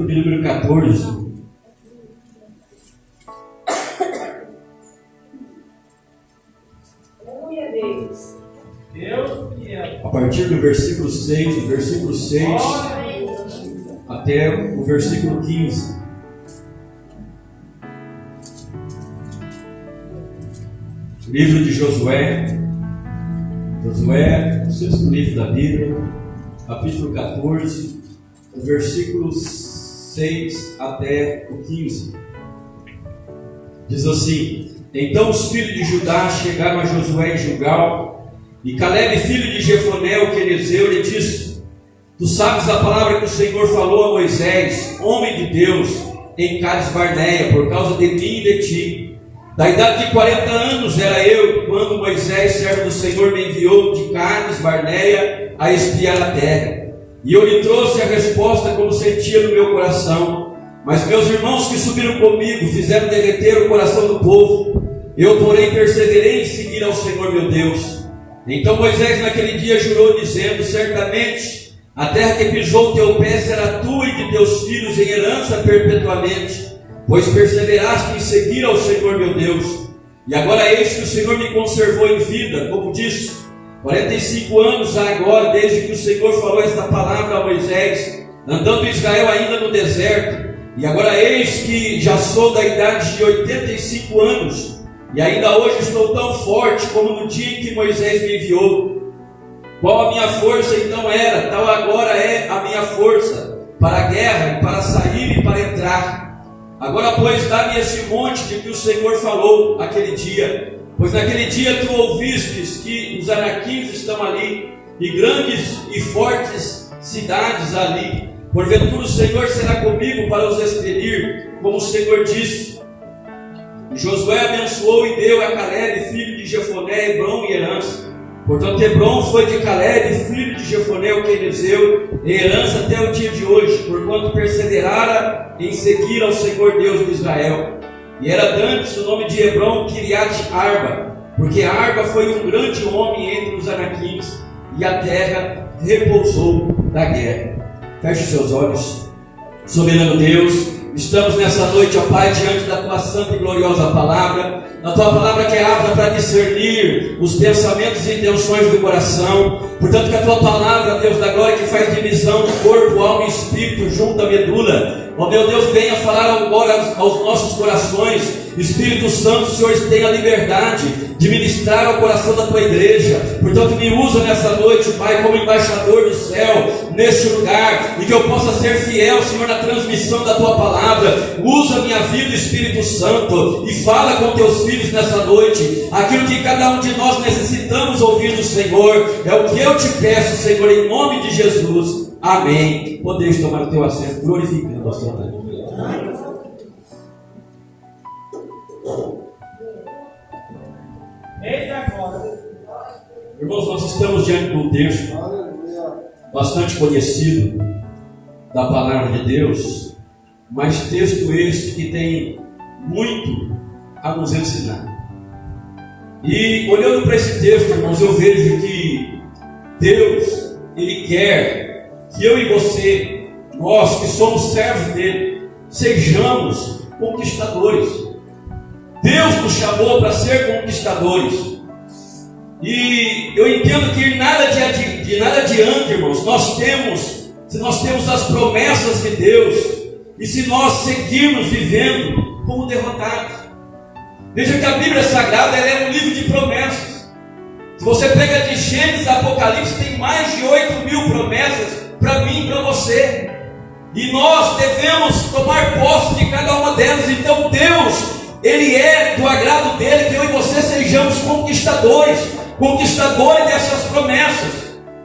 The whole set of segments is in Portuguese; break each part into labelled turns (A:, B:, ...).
A: de número 14. A partir do versículo 6, até o versículo 15. Livro de Josué, o sexto livro da Bíblia, capítulo 14, do versículo 6 até o 15. Diz assim: Então os filhos de Judá chegaram a Josué em Gilgal, e Caleb, filho de Jefoné, o quenezeu, lhe disse: Tu sabes a palavra que o Senhor falou a Moisés, homem de Deus, em Cades Barneia, por causa de mim e de ti. Da idade de 40 anos era eu, quando Moisés, servo do Senhor, me enviou de Cades Barneia a espiar a terra. E eu lhe trouxe a resposta como sentia no meu coração. Mas meus irmãos que subiram comigo fizeram derreter o coração do povo. Eu, porém, perseverei em seguir ao Senhor meu Deus. Então Moisés naquele dia jurou, dizendo: Certamente a terra que pisou o teu pé será tua e de teus filhos em herança perpetuamente, pois perseveraste em seguir ao Senhor meu Deus. E agora eis que o Senhor me conservou em vida, como disse, 45 anos há agora, desde que o Senhor falou esta palavra a Moisés, andando Israel ainda no deserto. E agora eis que já sou da idade de 85 anos, e ainda hoje estou tão forte como no dia em que Moisés me enviou. Qual a minha força então era, tal agora é a minha força, para a guerra, para sair e para entrar. Agora, pois, dá-me esse monte de que o Senhor falou aquele dia, pois naquele dia tu ouvistes que os anaquins estão ali, e grandes e fortes cidades ali. Porventura o Senhor será comigo para os expelir, como o Senhor disse. E Josué abençoou e deu a Caleb, filho de Jefoné, Hebrom e herança. Portanto, Hebrom foi de Caleb, filho de Jefoné, o quenezeu, em herança até o dia de hoje, porquanto perseverara em seguir ao Senhor Deus de Israel. E era dantes o nome de Hebrom Kiriat Arba, porque Arba foi um grande homem entre os anaquins, e a terra repousou da guerra. Feche seus olhos. Soberano Deus, estamos nessa noite, ó Pai, diante da Tua santa e gloriosa palavra, na Tua palavra que é apta para discernir os pensamentos e intenções do coração. Portanto, que a Tua palavra, Deus da glória, que faz divisão do corpo, alma e espírito junto à medula, ó meu Deus, venha falar agora aos nossos corações. Espírito Santo, o Senhor tem a liberdade de ministrar ao coração da Tua igreja. Portanto, me usa nessa noite, Pai, como embaixador do céu, neste lugar, e que eu possa ser fiel, Senhor, na transmissão da Tua palavra. Usa a minha vida, Espírito Santo, e fala com Teus filhos nessa noite, aquilo que cada um de nós necessitamos ouvir do Senhor. É o que eu te peço, Senhor, em nome de Jesus. Amém. Podeis tomar o teu assento, glorificando a Sua nome. Irmãos, nós estamos diante de um texto bastante conhecido da palavra de Deus, mas texto este que tem muito a nos ensinar. E olhando para esse texto, irmãos, eu vejo que Deus, Ele quer que eu e você, nós que somos servos dele, sejamos conquistadores. Deus nos chamou para ser conquistadores. E eu entendo que nada adianta, irmãos, se nós temos as promessas de Deus, e se nós seguirmos vivendo como derrotados. Veja que a Bíblia Sagrada ela é um livro de promessas. Se você pega de Gênesis a Apocalipse, tem mais de 8.000 promessas para mim e para você. E nós devemos tomar posse de cada uma delas. Então Deus, Ele é do agrado dele que eu e você sejamos conquistadores dessas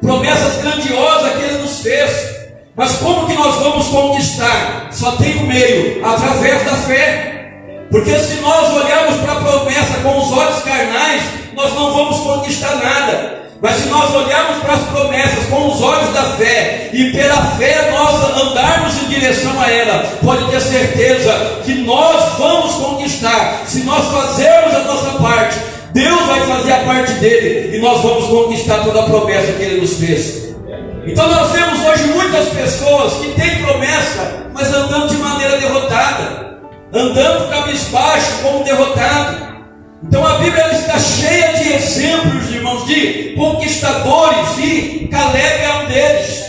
A: promessas grandiosas que Ele nos fez. Mas como que nós vamos conquistar? Só tem um meio, através da fé. Porque se nós olharmos para a promessa com os olhos carnais, nós não vamos conquistar nada. Mas se nós olharmos para as promessas com os olhos da fé, e pela fé nós andarmos em direção a ela, pode ter certeza que nós vamos conquistar. Se nós fazermos a nossa parte, Deus vai fazer a parte dele, e nós vamos conquistar toda a promessa que Ele nos fez. Então nós vemos hoje muitas pessoas que têm promessa, mas andando de maneira derrotada, andando cabisbaixo como derrotado. Então a Bíblia está cheia de exemplos, irmãos, de conquistadores, e Caleb é um deles.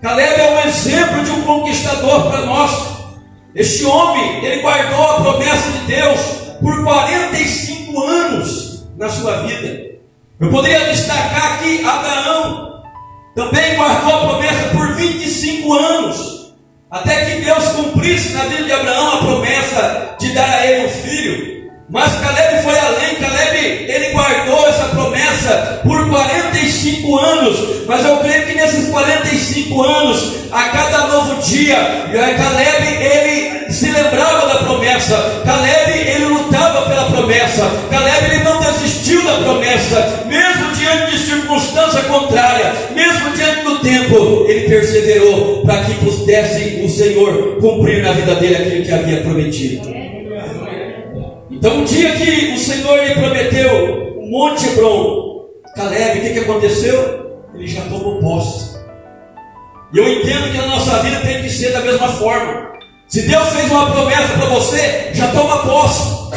A: Caleb é um exemplo de um conquistador para nós. Este homem, ele guardou a promessa de Deus por 45 anos na sua vida. Eu poderia destacar aqui Abraão, também guardou a promessa por 25 anos, até que Deus cumprisse na vida de Abraão a promessa de dar a ele um filho. Mas Caleb foi além. Caleb, ele guardou essa promessa por 45 anos. Mas eu creio que nesses 45 anos, a cada novo dia, Caleb, ele se lembrava da promessa. Caleb, ele lutava pela promessa. Caleb, ele não desistiu da promessa, mesmo diante de circunstância contrária, mesmo diante do tempo, ele perseverou para que pudesse o Senhor cumprir na vida dele aquilo que havia prometido. Então, um dia que o Senhor lhe prometeu o Monte Hebron, Caleb, o que aconteceu? Ele já tomou posse. E eu entendo que na nossa vida tem que ser da mesma forma. Se Deus fez uma promessa para você, já toma posse,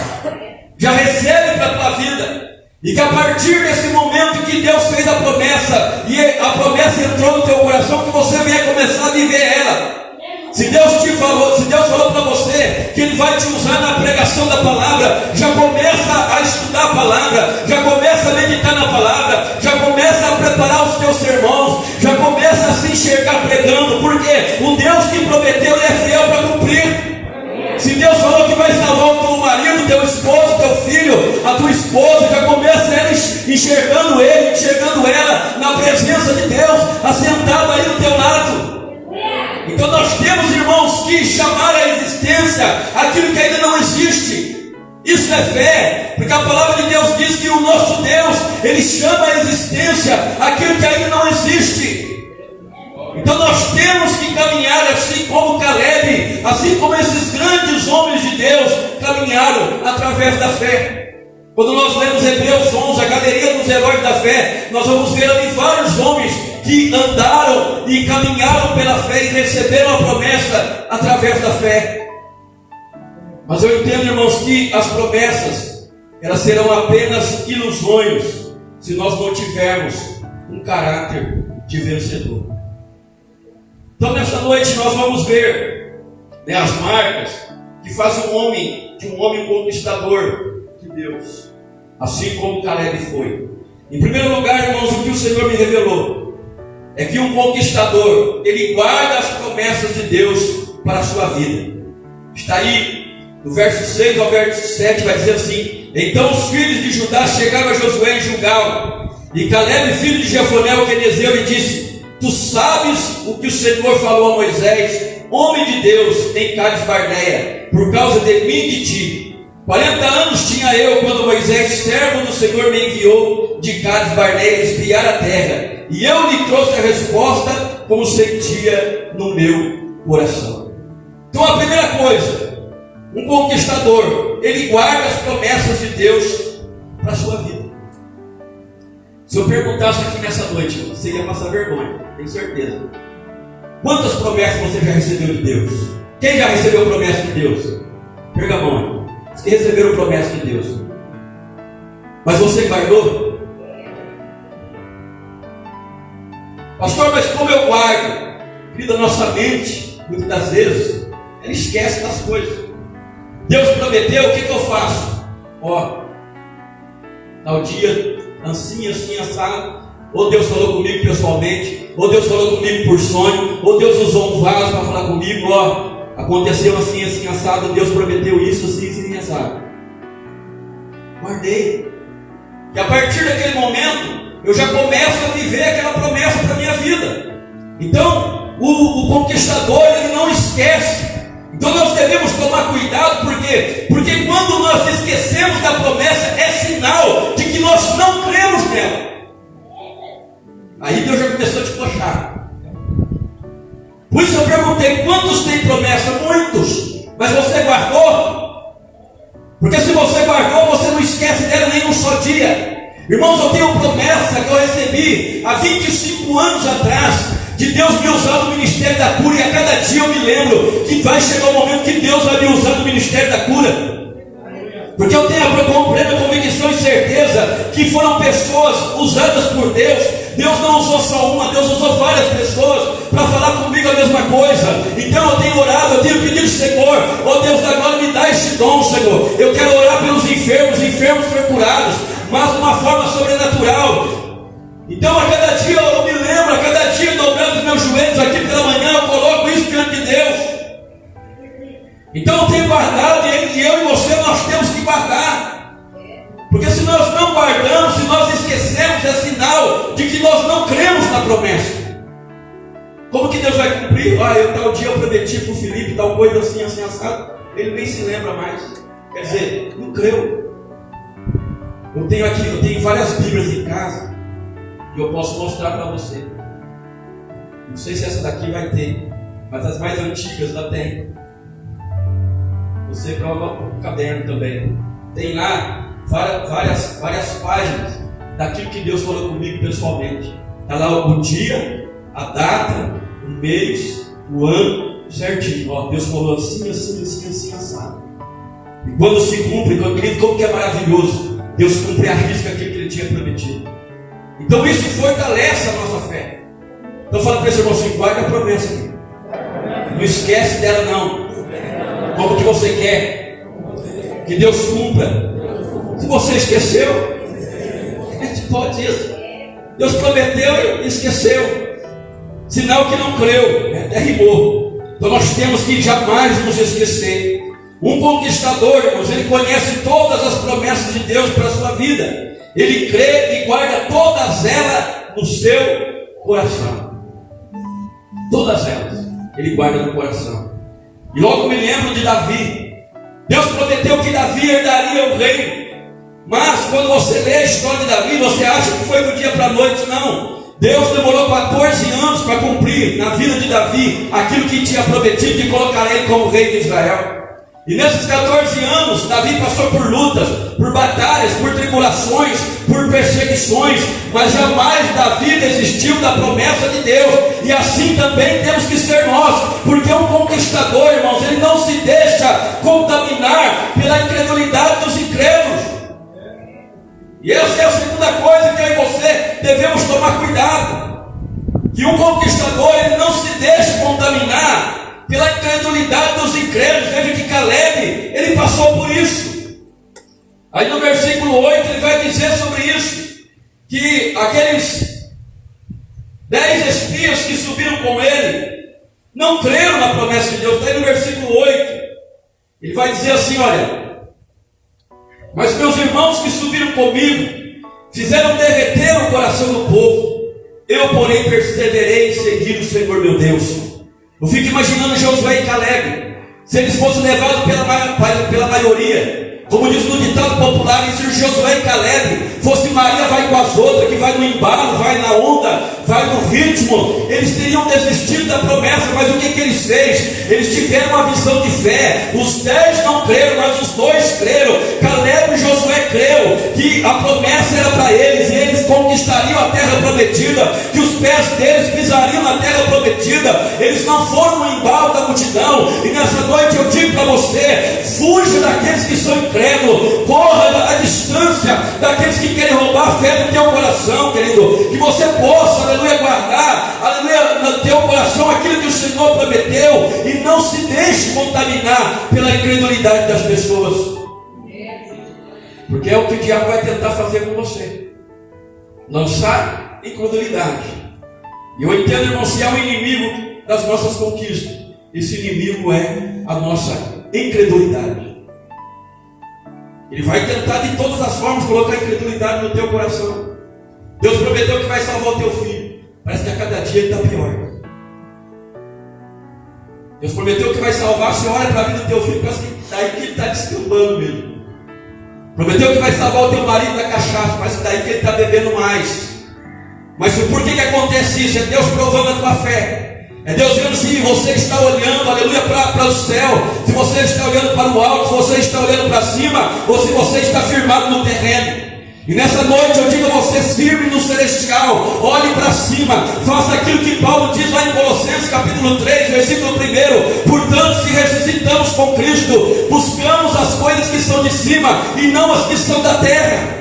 A: já recebe para a tua vida. E que a partir desse momento que Deus fez a promessa, e a promessa entrou no teu coração, que você venha começar a viver ela. Se Deus falou para você que Ele vai te usar na pregação da palavra, já começa a estudar a palavra, já começa a meditar na palavra, já começa a preparar os teus sermões, já começa a se enxergar pregando, porque o Deus que prometeu, Ele é fiel para cumprir. Se Deus falou que vai salvar o teu marido, teu esposo, teu filho, a tua esposa, já começa ela enxergando ele, enxergando ela na presença de Deus, assentado aí no teu lado. Então nós temos, irmãos, que chamar à existência aquilo que ainda não existe. Isso é fé, porque a palavra de Deus diz que o nosso Deus, Ele chama à existência aquilo que ainda não existe. Então nós temos que caminhar assim como Caleb, assim como esses grandes homens de Deus caminharam através da fé. Quando nós lemos Hebreus 11, a galeria dos heróis da fé, nós vamos ver ali vários homens que andaram e caminharam pela fé e receberam a promessa através da fé. Mas eu entendo, irmãos, que as promessas, elas serão apenas ilusões, se nós não tivermos um caráter de vencedor. Então nesta noite nós vamos ver, as marcas que fazem de um homem conquistador de Deus, assim como Caleb foi. Em primeiro lugar, irmãos, o que o Senhor me revelou é que um conquistador, ele guarda as promessas de Deus para a sua vida. Está aí, do verso 6 ao verso 7, vai dizer assim: então os filhos de Judá chegaram a Josué em Gilgal, e Caleb, filho de Jefoné, o quenezeu, lhe disse: tu sabes o que o Senhor falou a Moisés, homem de Deus, em Cades Barneia, por causa de mim e de ti. 40 anos tinha eu quando Moisés, servo do Senhor, me enviou de Cades Barneia espiar a terra, e eu lhe trouxe a resposta como sentia no meu coração. Então a primeira coisa, um conquistador, ele guarda as promessas de Deus para a sua vida. Se eu perguntasse aqui nessa noite, você ia passar vergonha, tenho certeza. Quantas promessas você já recebeu de Deus? Quem já recebeu promessa de Deus? Pega a mão. Os que receberam promessa de Deus. Mas você guardou? Pastor, mas como eu guardo? Querida, nossa mente, muitas das vezes, ela esquece das coisas. Deus prometeu, o que eu faço? Tal dia, assim, assado. Ou Deus falou comigo pessoalmente, ou Deus falou comigo por sonho, ou Deus usou um vaso para falar comigo, aconteceu assim, assado, Deus prometeu isso, assim, assado. Guardei. E a partir daquele momento, eu já começo a viver aquela promessa para a minha vida. Então, o conquistador, ele não esquece. Então nós devemos tomar cuidado, por quê? Porque quando nós esquecemos da promessa, é sinal de que nós não cremos nela. Aí Deus já começou a te puxar. Por isso eu perguntei, quantos têm promessa? Muitos. Mas você guardou? Porque se você guardou, você não esquece dela nem um só dia. Irmãos, eu tenho promessa que eu recebi há 25 anos atrás, de Deus me usar no ministério da cura, e a cada dia eu me lembro que vai chegar o momento que Deus vai me usar no ministério da cura. Porque eu tenho a plena convicção e certeza que foram pessoas usadas por Deus. Deus não usou só uma, Deus usou várias pessoas para falar comigo a mesma coisa. Então eu tenho orado, eu tenho pedido, Senhor, ó Deus da glória, me dá esse dom, Senhor. Eu quero orar pelos enfermos ser curados, mas de uma forma sobrenatural. Então a cada dia eu me lembro, a cada dia dobrando os meus joelhos aqui pela manhã, eu coloco isso diante de Deus. Então eu tenho guardado, e eu e você nós temos que guardar. Porque se nós não guardamos, se nós esquecemos, é sinal de que nós não cremos na promessa. Como que Deus vai cumprir? Eu tal dia eu prometi para o Felipe, tal coisa assim, assim, assado. Ele nem se lembra mais. Quer dizer, não creu. Eu tenho várias Bíblias em casa, e eu posso mostrar para você. Não sei se essa daqui vai ter, mas as mais antigas lá tem. Você prova o caderno também. Tem lá várias páginas daquilo que Deus falou comigo pessoalmente. Está lá o dia, a data, o mês, o ano, certinho. Deus falou assim, assim, assim, assim, assado. E quando se cumpre, como que é maravilhoso, Deus cumpre a risca aquilo que Ele tinha prometido. Então isso fortalece a nossa fé. Então fala para esse irmão assim, guarda a promessa aqui. Não esquece dela não. Como que você quer que Deus cumpra? Se você esqueceu, a gente pode isso. Deus prometeu e esqueceu. Sinal que não creu, até rimou. Então nós temos que jamais nos esquecer. Um conquistador, irmãos, ele conhece todas as promessas de Deus para a sua vida. Ele crê e guarda todas elas no seu coração. Todas elas ele guarda no coração. E logo me lembro de Davi. Deus prometeu que Davi herdaria o reino. Mas quando você lê a história de Davi, você acha que foi do dia para a noite. Não. Deus demorou 14 anos para cumprir na vida de Davi aquilo que tinha prometido de colocar ele como rei de Israel. E nesses 14 anos, Davi passou por lutas, por batalhas, por tribulações, por perseguições, mas jamais Davi desistiu da promessa de Deus. E assim também temos que ser nós, porque um conquistador, irmãos, ele não se deixa contaminar pela incredulidade dos incrédulos. E essa é a segunda coisa que eu e você devemos tomar cuidado. Que um conquistador, ele não se deixa contaminar pela incredulidade dos incrédulos. Veja que Caleb, ele passou por isso. Aí no versículo 8 ele vai dizer sobre isso, que aqueles 10 espias que subiram com ele não creram na promessa de Deus. Está aí no versículo 8. Ele vai dizer assim, olha: mas meus irmãos que subiram comigo fizeram derreter o coração do povo. Eu, porém, perseverei em seguir o Senhor meu Deus. Eu fico imaginando Josué e Caleb, se eles fossem levados pela maioria, como diz no ditado popular, e se Josué e Caleb fosse Maria vai com as outras, que vai no embalo, vai na onda, vai no ritmo, eles teriam desistido da promessa. Mas o que eles fez? Eles tiveram uma visão de fé. Os 10 não creram, mas os 2 creram. Caleb e Josué creram que a promessa era para eles, e eles conquistariam a terra prometida, que os pés deles pisariam na terra prometida. Eles não foram no embalo da multidão. E nessa noite eu digo para você: fuja daqueles que são incrédulos, corra à distância daqueles que querem roubar a fé do teu coração, querido. Que você possa, aleluia, guardar, aleluia, no teu coração aquilo que o Senhor prometeu, e não se deixe contaminar pela incredulidade das pessoas, porque é o que o diabo vai tentar fazer com você, lançar incredulidade. E eu entendo, irmão, se é o inimigo das nossas conquistas, esse inimigo é a nossa incredulidade. Ele vai tentar de todas as formas colocar incredulidade no teu coração. Deus prometeu que vai salvar o teu filho. Parece que a cada dia ele está pior. Deus prometeu que vai salvar. Você olha para a vida do teu filho, parece que daí que ele está descambando mesmo. Prometeu que vai salvar o teu marido da cachaça, parece que daí que ele está bebendo mais. Mas por que acontece isso? É Deus provando a tua fé. É Deus vendo se você está olhando, aleluia, para o céu, se você está olhando para o alto, se você está olhando para cima, ou se você está firmado no terreno. E nessa noite eu digo a vocês, firme no celestial, olhe para cima, faça aquilo que Paulo diz lá em Colossenses capítulo 3, versículo 1. Portanto, se ressuscitamos com Cristo, buscamos as coisas que são de cima e não as que são da terra.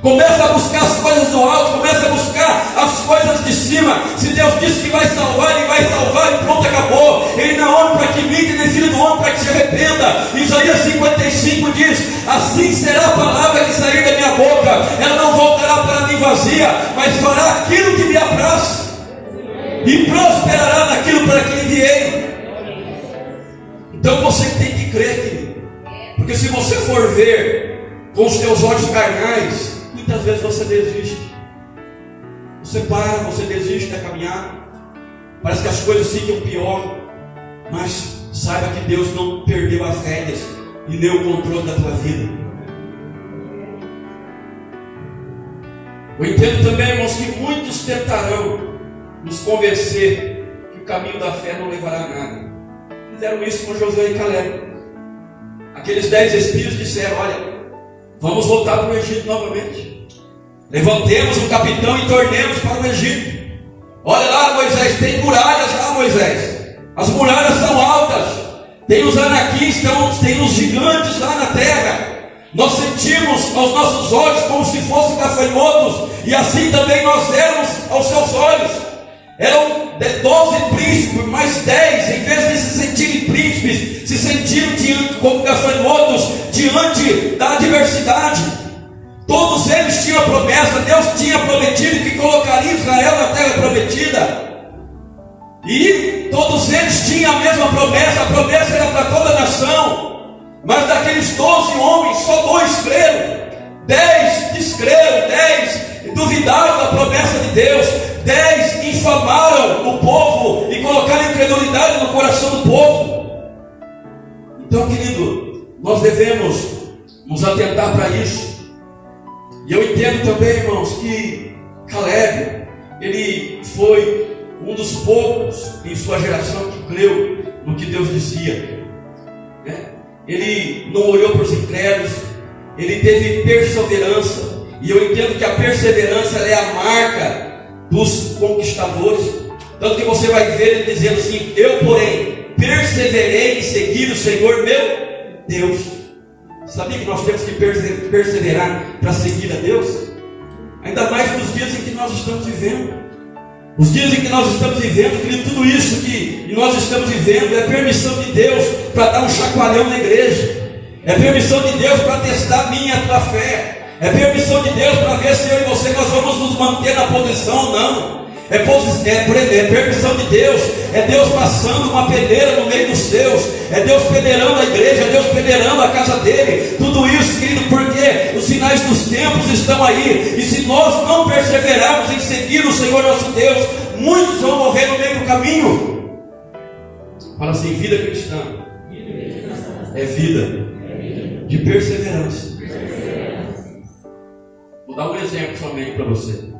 A: Começa a buscar as coisas do alto, começa a buscar as coisas de cima. Se Deus disse que vai salvar, Ele vai salvar e pronto, acabou. Ele não é homem para que minta, nem filho do homem para que se arrependa. Isaías 55 diz: assim será a palavra que sair da minha boca, ela não voltará para mim vazia, mas fará aquilo que me apraz e prosperará naquilo para que enviei. Então você tem que crer, querido, porque se você for ver com os teus olhos carnais, muitas vezes você desiste. Você para, você desiste da caminhada. Parece que as coisas ficam pior. Mas saiba que Deus não perdeu as rédeas e nem o controle da tua vida. Eu entendo também, irmãos, que muitos tentarão nos convencer que o caminho da fé não levará a nada. Fizeram isso com Josué e Caleb. Aqueles 10 espíritos disseram: olha, vamos voltar para o Egito novamente. Levantemos um capitão e tornemos para o Egito. Olha lá, Moisés, tem muralhas lá, Moisés. As muralhas são altas. Tem os anaquins, tem os gigantes lá na terra. Nós sentimos aos nossos olhos como se fossem gafanhotos. E assim também nós éramos aos seus olhos. Eram 12 príncipes, mais 10. Em vez de se sentirem príncipes, se sentiram como gafanhotos diante da adversidade. Todos eles tinham a promessa. Deus tinha prometido que colocaria Israel na terra prometida. E todos eles tinham a mesma promessa. A promessa era para toda a nação. Mas daqueles 12 homens, só 2 creram. 10 descreram, 10 duvidaram da promessa de Deus. 10 infamaram o povo e colocaram incredulidade no coração do povo. Então, querido, nós devemos nos atentar para isso. E eu entendo também, irmãos, que Caleb, ele foi um dos poucos em sua geração que creu no que Deus dizia. Ele não olhou para os incrédulos, ele teve perseverança. E eu entendo que a perseverança é a marca dos conquistadores. Tanto que você vai ver ele dizendo assim: eu, porém, perseverei em seguir o Senhor meu Deus. Sabia que nós temos que perseverar para seguir a Deus? Ainda mais nos dias em que nós estamos vivendo. Os dias em que nós estamos vivendo, querido, tudo isso que nós estamos vivendo é permissão de Deus para dar um chacoalhão na igreja. É permissão de Deus para testar a minha e a tua fé. É permissão de Deus para ver se eu e você nós vamos nos manter na posição ou não. É permissão de Deus. É Deus passando uma peneira no meio dos seus. É Deus peneirando a igreja. É Deus peneirando a casa dele. Tudo isso, querido, porque os sinais dos tempos estão aí. E se nós não perseverarmos em seguir o Senhor nosso Deus, muitos vão morrer no meio do caminho. Fala assim: vida cristã é vida de perseverança. Vou dar um exemplo somente para você.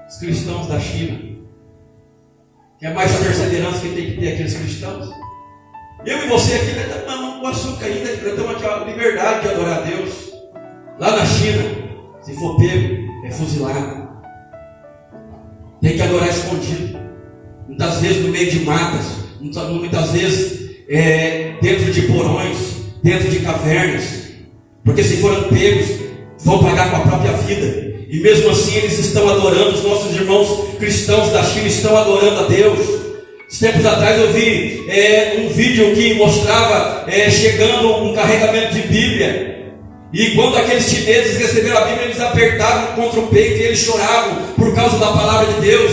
A: Os cristãos da China. Que é mais perseverança que tem que ter aqueles cristãos. Eu e você aqui, nós estamos com açúcar ainda, nós estamos aqui a liberdade de adorar a Deus. Lá na China, se for pego, é fuzilado. Tem que adorar escondido. Muitas vezes no meio de matas, muitas vezes dentro de porões, dentro de cavernas. Porque se forem pegos, vão pagar com a própria vida. E mesmo assim eles estão adorando. Os nossos irmãos cristãos da China estão adorando a Deus. Tempos atrás eu vi um vídeo que mostrava chegando um carregamento de Bíblia. E quando aqueles chineses receberam a Bíblia, eles apertavam contra o peito e eles choravam por causa da palavra de Deus.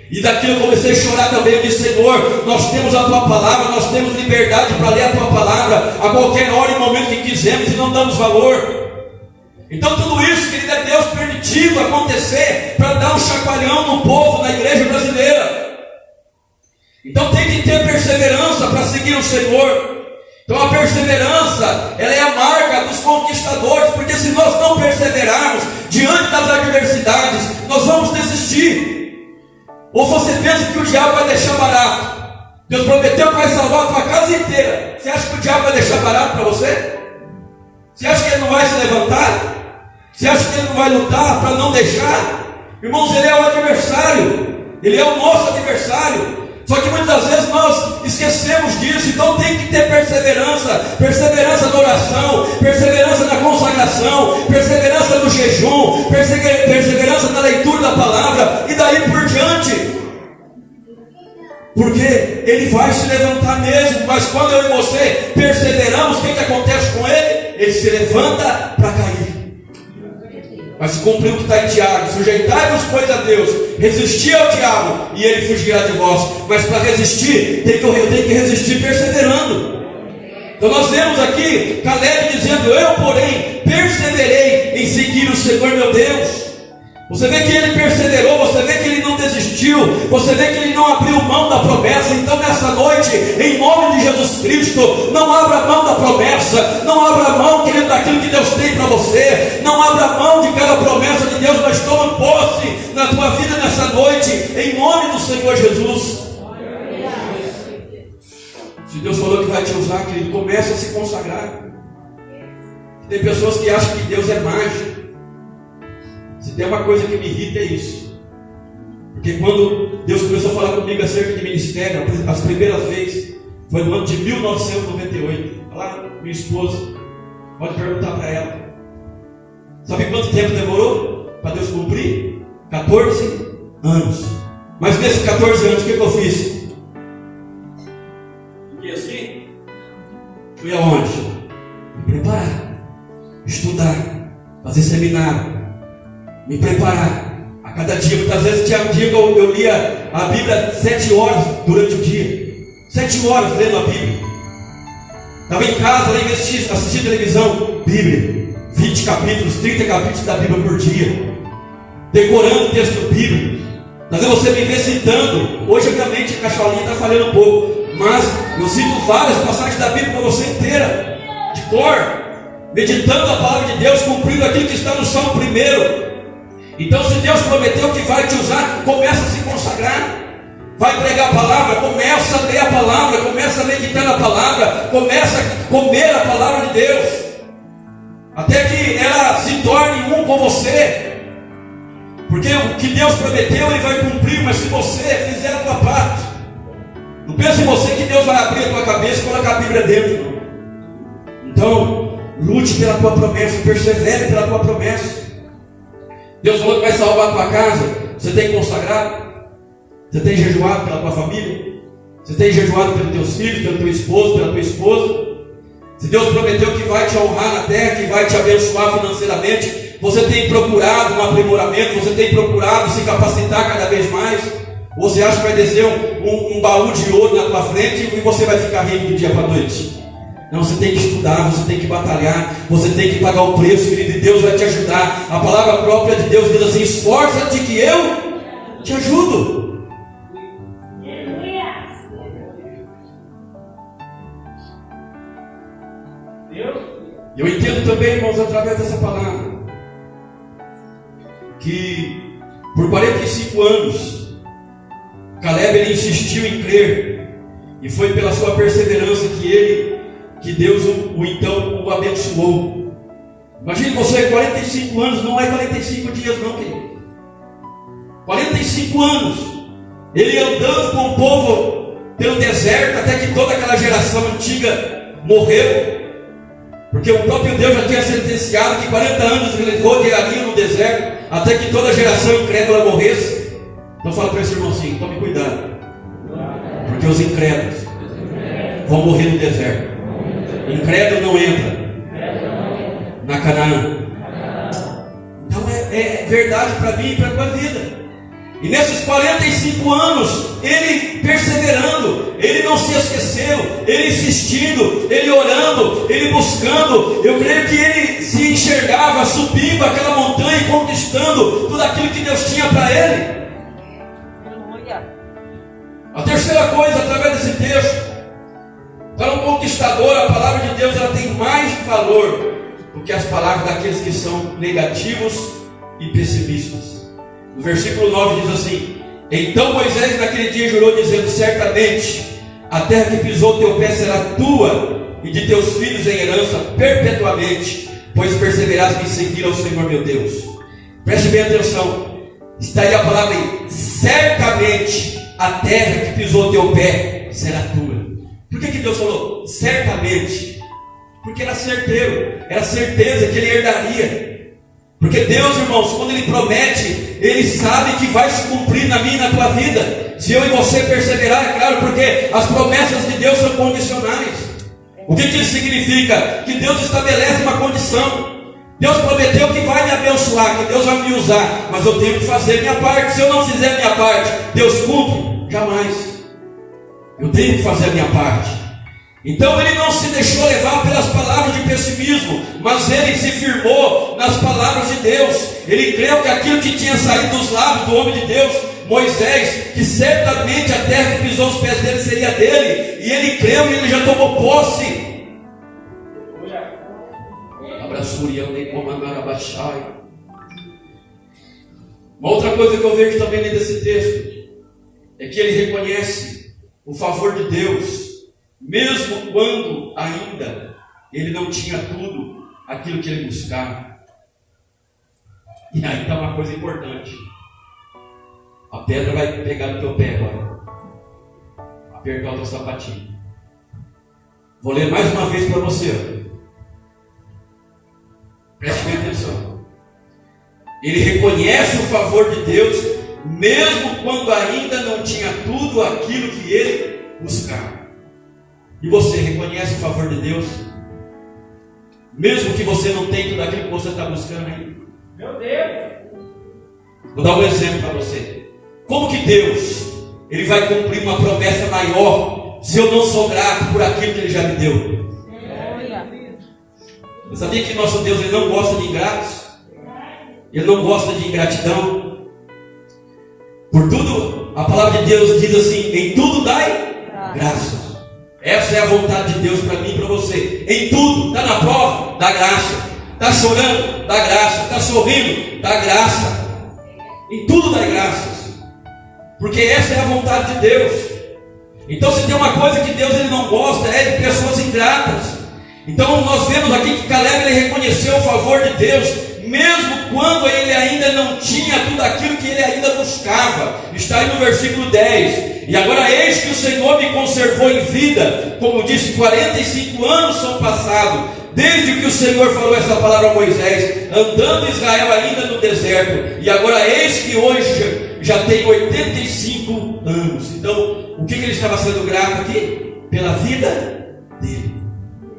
A: E daquilo eu comecei a chorar também. Eu disse: Senhor, nós temos a tua palavra, nós temos liberdade para ler a tua palavra a qualquer hora e momento que quisermos e não damos valor. Então tudo isso, querido, é Deus permitido acontecer para dar um chacoalhão no povo, na igreja brasileira. Então tem que ter perseverança para seguir o Senhor. Então a perseverança, ela é a marca dos conquistadores, porque se nós não perseverarmos diante das adversidades, nós vamos desistir. Ou você pensa que o diabo vai deixar barato? Deus prometeu que vai salvar a tua casa inteira. Você acha que o diabo vai deixar barato para você? Você acha que ele não vai se levantar? Você acha que ele não vai lutar para não deixar? Irmãos, ele é o adversário. Ele é o nosso adversário. Só que muitas vezes nós esquecemos disso. Então tem que ter perseverança. Perseverança na oração, perseverança na consagração, perseverança no jejum, perseverança na leitura da palavra, e daí por diante. Porque ele vai se levantar mesmo. Mas quando eu e você perseveramos, o que acontece com ele? Ele se levanta para cair. Mas cumprir o que está em Tiago: sujeitai-vos, pois, a Deus, resistir ao diabo, e ele fugirá de vós. Mas para resistir, tem que resistir perseverando. Então nós vemos aqui Caleb dizendo: eu, porém, perseverei em seguir o Senhor meu Deus. Você vê que ele perseverou, você vê que ele não desistiu, você vê que ele não abriu mão da promessa. Então nessa noite, em nome de Jesus Cristo, não abra mão da promessa, não abra mão, querido, daquilo que Deus tem para você, não abra mão de cada promessa de Deus, mas toma posse na tua vida nessa noite, em nome do Senhor Jesus. Se Deus falou que vai te usar, querido, começa a se consagrar. Tem pessoas que acham que Deus é mágico. Se tem uma coisa que me irrita é isso. Porque quando Deus começou a falar comigo acerca de ministério, as primeiras vezes, foi no ano de 1998. Lá, minha esposa, pode perguntar para ela. Sabe quanto tempo demorou para Deus cumprir? 14 anos. Mas nesses 14 anos, o que eu fiz? Fiquei assim? Fui aonde? Me preparar, estudar, fazer seminário, me preparar. A cada dia, muitas vezes tinha um dia que eu lia a Bíblia 7 horas durante o dia. 7 horas lendo a Bíblia. Estava em casa, assistindo televisão, Bíblia. 20 capítulos, 30 capítulos da Bíblia por dia. Decorando o texto bíblico. Às vezes você me vê citando. Hoje, obviamente, a cacholinha está falhando um pouco. Mas eu cito várias passagens da Bíblia para você inteira. De cor. Meditando a palavra de Deus, cumprindo aquilo que está no Salmo 1. Então, se Deus prometeu que vai te usar, começa a se consagrar. Vai pregar a palavra, começa a ler a palavra, começa a meditar na palavra, começa a comer a palavra de Deus, até que ela se torne um com você. Porque o que Deus prometeu, Ele vai cumprir, mas se você fizer a tua parte. Não pense em você que Deus vai abrir a tua cabeça e colocar a Bíblia dentro. Então, lute pela tua promessa, persevere pela tua promessa. Deus falou que vai salvar a tua casa. Você tem consagrado? Você tem jejuado pela tua família? Você tem jejuado pelos teus filhos, pelo teu esposo, pela tua esposa? Se Deus prometeu que vai te honrar na terra, que vai te abençoar financeiramente, você tem procurado um aprimoramento, você tem procurado se capacitar cada vez mais? Ou você acha que vai descer um baú de ouro na tua frente e você vai ficar rico do dia para a noite? Não, você tem que estudar, você tem que batalhar, você tem que pagar o preço, querido, e Deus vai te ajudar. A palavra própria de Deus diz assim: esforça-te que eu te ajudo. Eu entendo também, irmãos, através dessa palavra, que por 45 anos, Caleb ele insistiu em crer, e foi pela sua perseverança que Deus então o abençoou. Imagine você, 45 anos, não é 45 dias não, querido. 45 anos, ele andando com o povo pelo deserto, até que toda aquela geração antiga morreu. Porque o próprio Deus já tinha sentenciado que 40 anos eles rodeariam no deserto, até que toda a geração incrédula morresse. Então fala para esse irmão assim: tome cuidado, porque os incrédulos vão morrer no deserto. Incrédulo não entra na Canaã. Então é verdade para mim e para a tua vida. E nesses 45 anos, ele perseverando, ele não se esqueceu, ele insistindo, ele orando, ele buscando. Eu creio que ele se enxergava subindo aquela montanha e conquistando tudo aquilo que Deus tinha para ele. A terceira coisa, através desse texto, para um conquistador, a palavra de Deus ela tem mais valor do que as palavras daqueles que são negativos e pessimistas. No versículo 9 diz assim: então Moisés naquele dia jurou, dizendo: certamente a terra que pisou teu pé será tua e de teus filhos em herança perpetuamente, pois perseveraste em seguir ao Senhor meu Deus. Preste bem atenção, está aí a palavra aí, certamente a terra que pisou o teu pé será tua. Por que Deus falou certamente? Porque era certeiro, era certeza que ele herdaria. Porque Deus, irmãos, quando ele promete, ele sabe que vai se cumprir na minha e na tua vida, se eu e você perseverar, é claro, porque as promessas de Deus são condicionais. O que isso significa? Que Deus estabelece uma condição. Deus prometeu que vai me abençoar, que Deus vai me usar, mas eu tenho que fazer minha parte. Se eu não fizer minha parte, Deus cumpre? Jamais. Eu tenho que fazer a minha parte. Então ele não se deixou levar pelas palavras de pessimismo, mas ele se firmou nas palavras de Deus. Ele creu que aquilo que tinha saído dos lábios do homem de Deus, Moisés, que certamente a terra que pisou os pés dele seria dele, e ele creu e ele já tomou posse. Uma outra coisa que eu vejo também nesse texto é que ele reconhece o favor de Deus, mesmo quando ainda ele não tinha tudo aquilo que ele buscava. E aí está uma coisa importante: a pedra vai pegar no teu pé agora, apertar o teu sapatinho. Vou ler mais uma vez para você. Preste bem atenção. Ele reconhece o favor de Deus, mesmo quando ainda não tinha tudo aquilo que ele buscava. E você reconhece o favor de Deus, mesmo que você não tenha tudo aquilo que você está buscando aí?
B: Meu Deus!
A: Vou dar um exemplo para você. Como que Deus ele vai cumprir uma promessa maior se eu não sou grato por aquilo que ele já me deu? Você sabia que nosso Deus ele não gosta de ingratos? Ele não gosta de ingratidão. Por tudo, a palavra de Deus diz assim: em tudo dai graças. Essa é a vontade de Deus para mim e para você. Em tudo, está na prova, dá graça. Está chorando, dá graça. Está sorrindo, dá graça. Em tudo dá graças, porque essa é a vontade de Deus. Então, se tem uma coisa que Deus ele não gosta, é de pessoas ingratas. Então nós vemos aqui que Caleb ele reconheceu o favor de Deus, mesmo quando ele ainda não tinha tudo aquilo que ele ainda buscava. Está aí no versículo 10. E agora eis que o Senhor me conservou em vida, como disse, 45 anos são passados, desde que o Senhor falou essa palavra a Moisés, andando Israel ainda no deserto. E agora eis que hoje já tem 85 anos. Então, o que ele estava sendo grato aqui? Pela vida dele.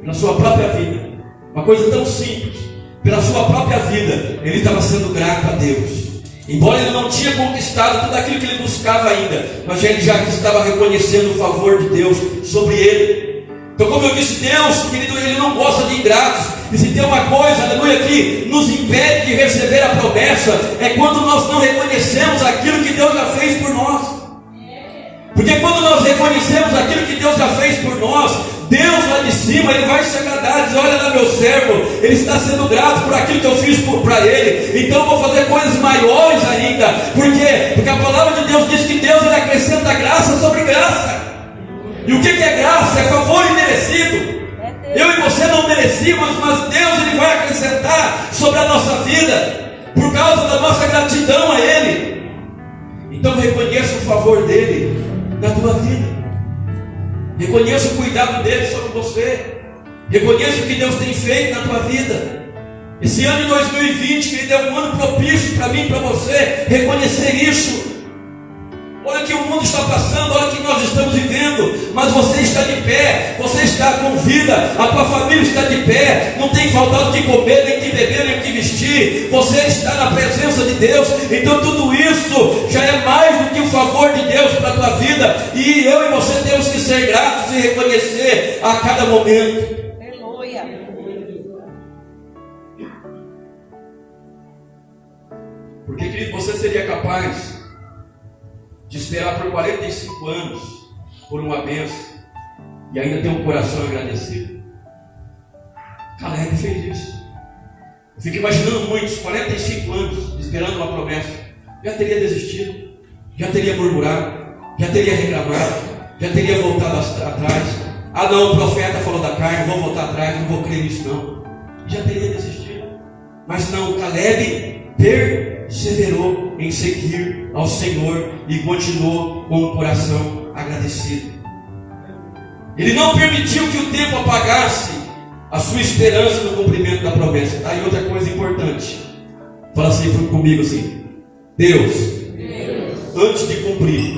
A: Pela sua própria vida, uma coisa tão simples, pela sua própria vida, ele estava sendo grato a Deus, embora ele não tinha conquistado tudo aquilo que ele buscava ainda, mas ele já estava reconhecendo o favor de Deus sobre ele. Então, como eu disse, Deus, querido, ele não gosta de ingratos, e se tem uma coisa, aleluia, que nos impede de receber a promessa, é quando nós não reconhecemos aquilo que Deus já fez por nós. Porque quando nós reconhecemos aquilo que Deus já fez por nós, Deus lá de cima, ele vai se agradar, dizer: olha lá meu servo, ele está sendo grato por aquilo que eu fiz para ele, então eu vou fazer coisas maiores ainda. Por quê? Porque a palavra de Deus diz que Deus ele acrescenta graça sobre graça. E o que é graça? É favor imerecido. Eu e você não merecíamos, mas Deus ele vai acrescentar sobre a nossa vida, por causa da nossa gratidão a ele. Então reconheça o favor dele na tua vida. Reconheça o cuidado dele sobre você. Reconheça o que Deus tem feito na tua vida. Esse ano de 2020, que ele é um ano propício para mim e para você reconhecer isso. Olha que o mundo está passando, olha que nós estamos vivendo, mas você está de pé, você está com vida, a tua família está de pé, não tem faltado de comer, nem de beber, nem de vestir, você está na presença de Deus. Então tudo isso já é mais do que o favor de Deus para a tua vida, e eu e você temos que ser gratos e reconhecer a cada momento.
C: Aleluia.
A: Porque, querido, você seria capaz de esperar por 45 anos por uma bênção e ainda ter um coração agradecido? Caleb fez isso. Eu fico imaginando muitos, 45 anos esperando uma promessa, já teria desistido, já teria murmurado, já teria reclamado, já teria voltado atrás. Ah não, o profeta falou da carne, vou voltar atrás, não vou crer nisso não. já teria desistido. Mas não, Caleb perseverou em seguir ao Senhor e continuou com o coração agradecido. Ele não permitiu que o tempo apagasse a sua esperança no cumprimento da promessa. Está aí outra coisa importante. Fala assim comigo assim: Deus, antes de cumprir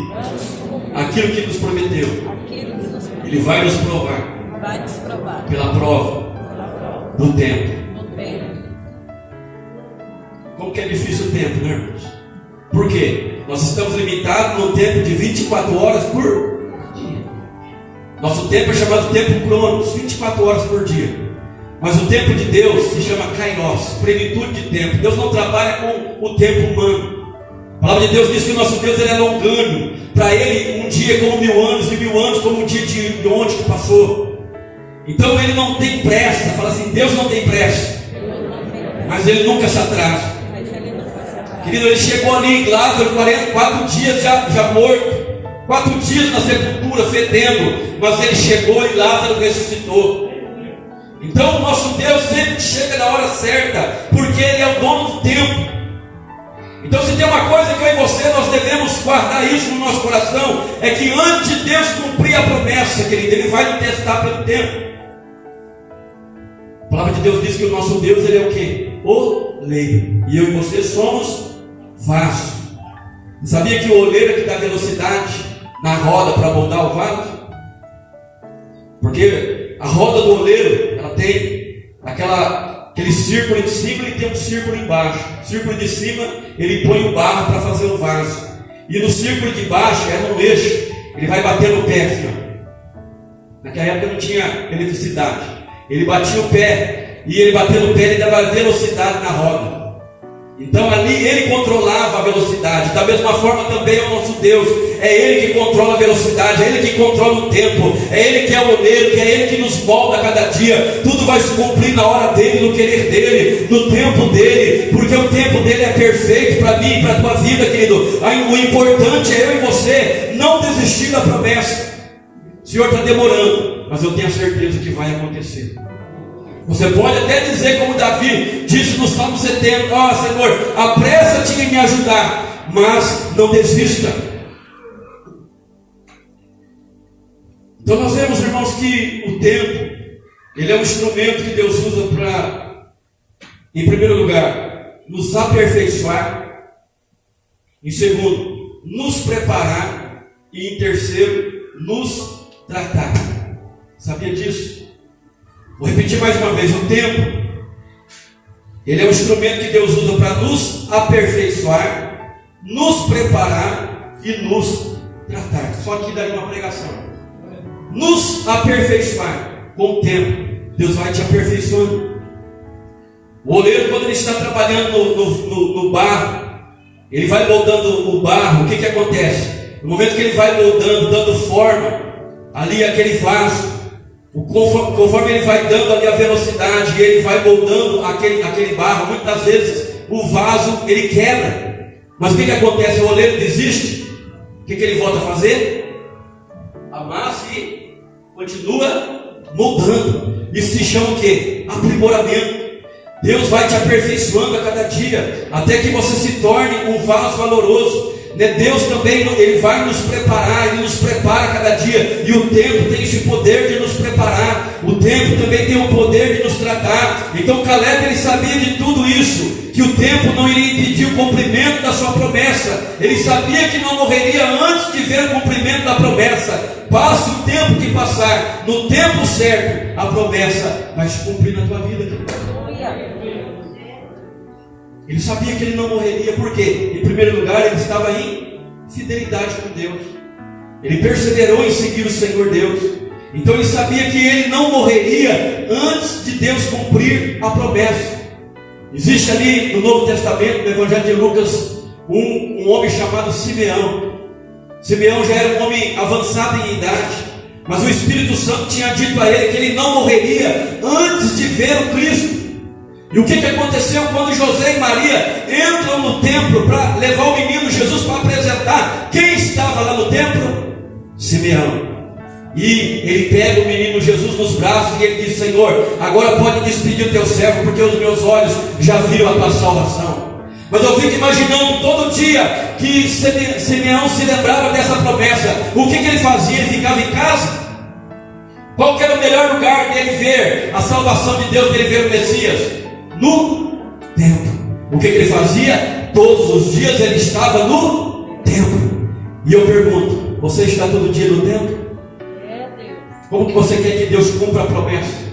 A: aquilo que nos prometeu, Ele vai nos provar pela prova do tempo. Como que é difícil o tempo, né, irmãos? Por quê? Nós estamos limitados no tempo de 24 horas por dia. Nosso tempo é chamado tempo cronos, 24 horas por dia. Mas o tempo de Deus se chama kairos, plenitude de tempo. Deus não trabalha com o tempo humano. A palavra de Deus diz que o nosso Deus ele é longânimo. Para Ele um dia é como 1000 anos, e 1000 anos como um dia de ontem que passou. Então Ele não tem pressa. Fala assim: Deus não tem pressa, mas Ele nunca se atrasa. Querido, Ele chegou ali em Lázaro, 44 dias já morto, 4 dias na sepultura, fedendo, mas Ele chegou e Lázaro ressuscitou. Então o nosso Deus sempre chega na hora certa, porque Ele é o dono do tempo. Então se tem uma coisa que eu e você nós devemos guardar isso no nosso coração, é que antes de Deus cumprir a promessa, querido, Ele vai nos testar pelo tempo. A palavra de Deus diz que o nosso Deus Ele é o quê? Oleiro. E eu e você somos vaso. Sabia que o oleiro é que dá velocidade na roda para moldar o vaso? Porque a roda do oleiro, ela tem aquele círculo em cima e tem um círculo embaixo. O círculo de cima, ele põe o barro para fazer o vaso. E no círculo de baixo, é no eixo, ele vai bater no pé assim, ó. Naquela época não tinha eletricidade. Ele batia o pé, e ele batendo no pé, ele dava velocidade na roda. Então ali ele controlava a velocidade. Da mesma forma também é o nosso Deus. É Ele que controla a velocidade, é Ele que controla o tempo, é Ele que é o oleiro, é Ele que nos molda a cada dia. Tudo vai se cumprir na hora dele, no querer dele, no tempo dele, porque o tempo dele é perfeito para mim e para a tua vida, querido. O importante é eu e você não desistir da promessa. O Senhor está demorando, mas eu tenho a certeza que vai acontecer. Você pode até dizer como Davi disse no Salmo 70: ó Senhor, apressa-te em me ajudar, mas não desista. Então nós vemos, irmãos, que o tempo, ele é um instrumento que Deus usa para, em primeiro lugar, nos aperfeiçoar, em segundo, nos preparar, e em terceiro, nos tratar. Sabia disso? Vou repetir mais uma vez: o tempo, ele é um instrumento que Deus usa para nos aperfeiçoar, nos preparar e nos tratar. Só aqui daria uma pregação. Nos aperfeiçoar. Com o tempo, Deus vai te aperfeiçoando. O oleiro, quando ele está trabalhando no barro, ele vai moldando o barro. O que acontece? No momento que ele vai moldando, dando forma ali aquele vaso, conforme ele vai dando ali a velocidade, e ele vai moldando aquele barro, muitas vezes o vaso ele quebra. Mas o que acontece? O oleiro desiste. O que ele volta a fazer? Amassa e continua moldando. Isso se chama o quê? Aprimoramento. Deus vai te aperfeiçoando a cada dia, até que você se torne um vaso valoroso. Deus também, Ele vai nos preparar, Ele nos prepara a cada dia. E o tempo tem esse poder de nos preparar. O tempo também tem o poder de nos tratar. Então Caleb, ele sabia de tudo isso, que o tempo não iria impedir o cumprimento da sua promessa. Ele sabia que não morreria antes de ver o cumprimento da promessa. Passe o tempo que passar, no tempo certo, a promessa vai se cumprir na tua vida. Ele sabia que ele não morreria, por quê? Em primeiro lugar, ele estava em fidelidade com Deus. Ele perseverou em seguir o Senhor Deus. Então ele sabia que ele não morreria antes de Deus cumprir a promessa. Existe ali no Novo Testamento, no Evangelho de Lucas, um homem chamado Simeão. Simeão já era um homem avançado em idade, mas o Espírito Santo tinha dito a ele que ele não morreria antes de ver o Cristo. E o que aconteceu quando José e Maria entram no templo para levar o menino Jesus para apresentar? Quem estava lá no templo? Simeão. E ele pega o menino Jesus nos braços e ele diz: Senhor, agora pode despedir o teu servo, porque os meus olhos já viram a tua salvação. Mas eu fico imaginando todo dia que Simeão se lembrava dessa promessa. O que ele fazia? Ele ficava em casa? Qual que era o melhor lugar dele ver a salvação de Deus, dele ver o Messias? No templo. O que ele fazia? Todos os dias ele estava no templo. E eu pergunto: você está todo dia no templo? Como que você quer que Deus cumpra a promessa?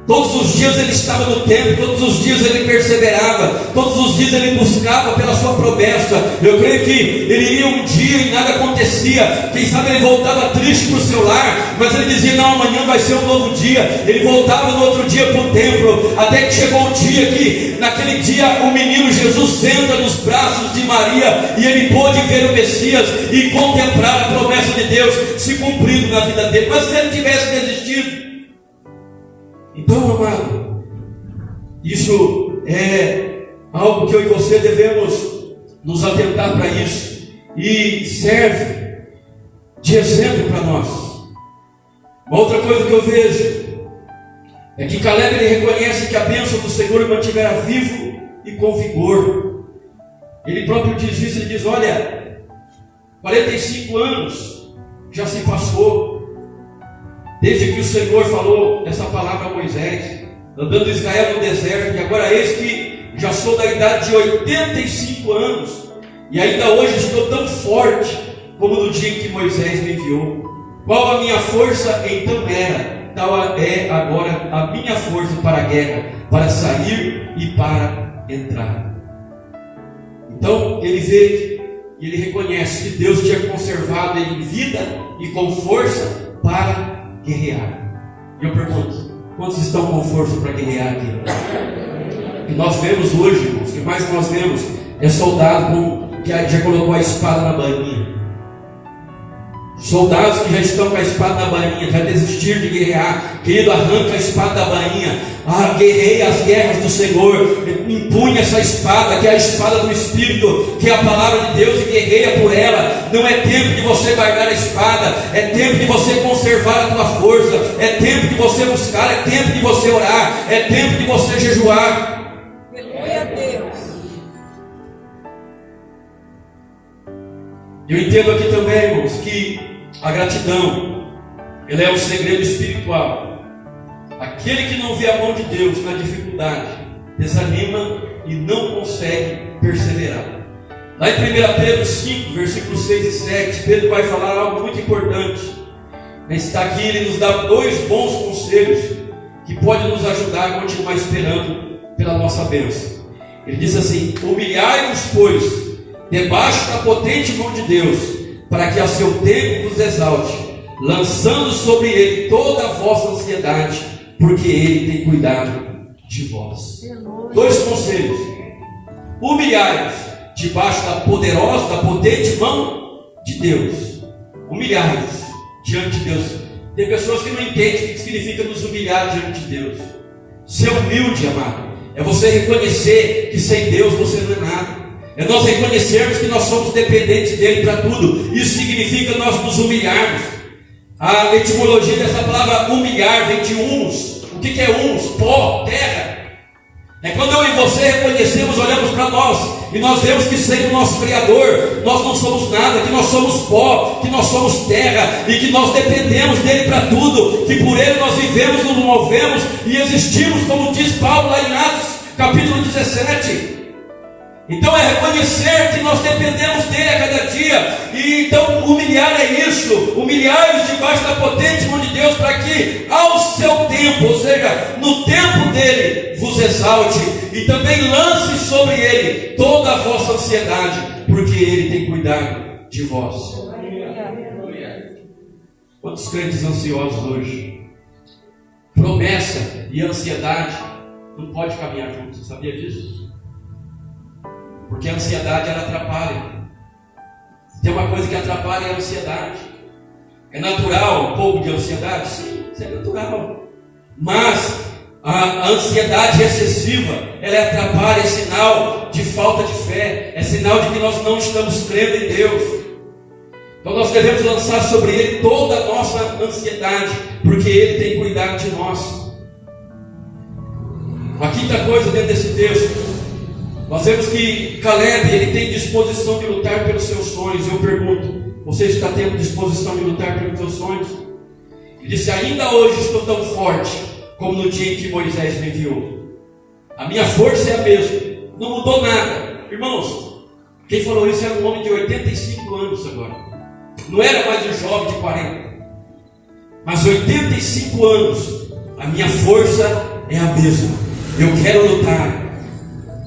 A: Todos os dias ele estava no templo, todos os dias ele perseverava, todos os dias ele buscava pela sua promessa. Eu creio que ele ia um dia e nada acontecia. Quem sabe ele voltava triste para o seu lar, mas ele dizia: não, amanhã vai ser um novo dia. Ele voltava no outro dia para o templo, até que chegou um dia que, naquele dia, o menino Jesus senta nos braços de Maria, e ele pôde ver o Messias e contemplar a promessa de Deus se cumprindo na vida dele. Mas se ele tivesse desistido, então, amado, isso é algo que eu e você devemos nos atentar para isso, e serve de exemplo para nós. Uma outra coisa que eu vejo é que Caleb, ele reconhece que a bênção do Senhor o mantivera vivo e com vigor. Ele próprio diz isso, ele diz: olha, 45 anos já se passou desde que o Senhor falou essa palavra a Moisés, andando Israel no deserto, e agora eis que já sou da idade de 85 anos, e ainda hoje estou tão forte como no dia em que Moisés me enviou. Qual a minha força então era, tal é agora a minha força para a guerra, para sair e para entrar. Então ele vê e ele reconhece que Deus tinha conservado ele em vida e com força para guerrear. E eu pergunto: quantos estão com força para guerrear aqui? O que nós vemos hoje, irmãos, o que mais nós vemos é soldado que já colocou a espada na bainha. Soldados que já estão com a espada na bainha, já desistiram de guerrear. Querido, arranca a espada da bainha, guerreia as guerras do Senhor, empunha essa espada, que é a espada do Espírito, que é a palavra de Deus, e guerreia por ela. Não é tempo de você guardar a espada, é tempo de você conservar a tua força, é tempo de você buscar, é tempo de você orar, é tempo de você jejuar.
C: Aleluia a Deus.
A: Eu entendo aqui também, irmãos, que a gratidão, ela é um segredo espiritual. Aquele que não vê a mão de Deus na dificuldade, desanima e não consegue perseverar. Lá em 1 Pedro 5, versículos 6 e 7, Pedro vai falar algo muito importante. Está aqui, ele nos dá dois bons conselhos que podem nos ajudar a continuar esperando pela nossa bênção. Ele diz assim: humilhai-vos, pois, debaixo da potente mão de Deus, para que a seu tempo vos exalte, lançando sobre ele toda a vossa ansiedade, porque ele tem cuidado de vós. Dois conselhos: humilhai-vos debaixo da poderosa, da potente mão de Deus. Humilhai-vos diante de Deus. Tem pessoas que não entendem o que significa nos humilhar diante de Deus. Ser humilde, amado, é você reconhecer que sem Deus você não é nada. É nós reconhecermos que nós somos dependentes dele para tudo. Isso significa nós nos humilharmos. A etimologia dessa palavra humilhar vem de humus. O que é humus? Pó, terra. É quando eu e você reconhecemos, olhamos para nós e nós vemos que sem o nosso Criador nós não somos nada, que nós somos pó, que nós somos terra e que nós dependemos dele para tudo, que por ele nós vivemos, nos movemos e existimos, como diz Paulo lá em Atos capítulo 17. Então é reconhecer que nós dependemos dele a cada dia. E então humilhar é isso. Humilhar-os debaixo da potente mão de Deus, para que ao seu tempo, ou seja, no tempo dele, vos exalte, e também lance sobre ele toda a vossa ansiedade, porque ele tem cuidado de vós. Quantos crentes ansiosos hoje? Promessa e ansiedade não pode caminhar juntos. Você sabia disso? Porque a ansiedade, ela atrapalha. Tem uma coisa que atrapalha, é a ansiedade. É natural um pouco de ansiedade? Sim, isso é natural. Mas a ansiedade excessiva, ela atrapalha, é sinal de falta de fé, é sinal de que nós não estamos crendo em Deus. Então nós devemos lançar sobre Ele toda a nossa ansiedade, porque Ele tem cuidado de nós. A quinta coisa dentro desse texto, nós vemos que Caleb, ele tem disposição de lutar pelos seus sonhos. Eu pergunto, você está tendo disposição de lutar pelos seus sonhos? Ele disse, ainda hoje estou tão forte como no dia em que Moisés me enviou. A minha força é a mesma, não mudou nada. Irmãos, quem falou isso era um homem de 85 anos agora. Não era mais um jovem de 40, mas 85 anos, a minha força é a mesma. Eu quero lutar,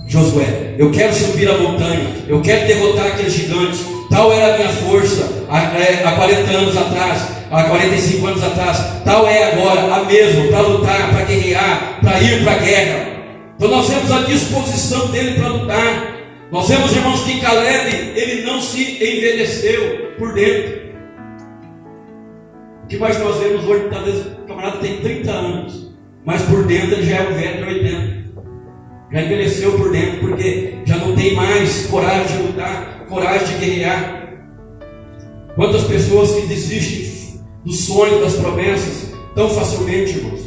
A: Josué, eu quero subir a montanha, eu quero derrotar aqueles gigantes. Tal era a minha força há 40 anos atrás, há 45 anos atrás. Tal é agora a mesma, para lutar, para guerrear, para ir para a guerra. Então nós temos a disposição dele para lutar. Nós vemos, irmãos, que Caleb, ele não se envelheceu por dentro. O que mais nós vemos hoje, talvez o camarada tem 30 anos, mas por dentro ele já é um velho de 80. Já envelheceu por dentro, porque já não tem mais coragem de lutar, coragem de guerrear. Quantas pessoas que desistem dos sonhos, das promessas, tão facilmente, irmãos.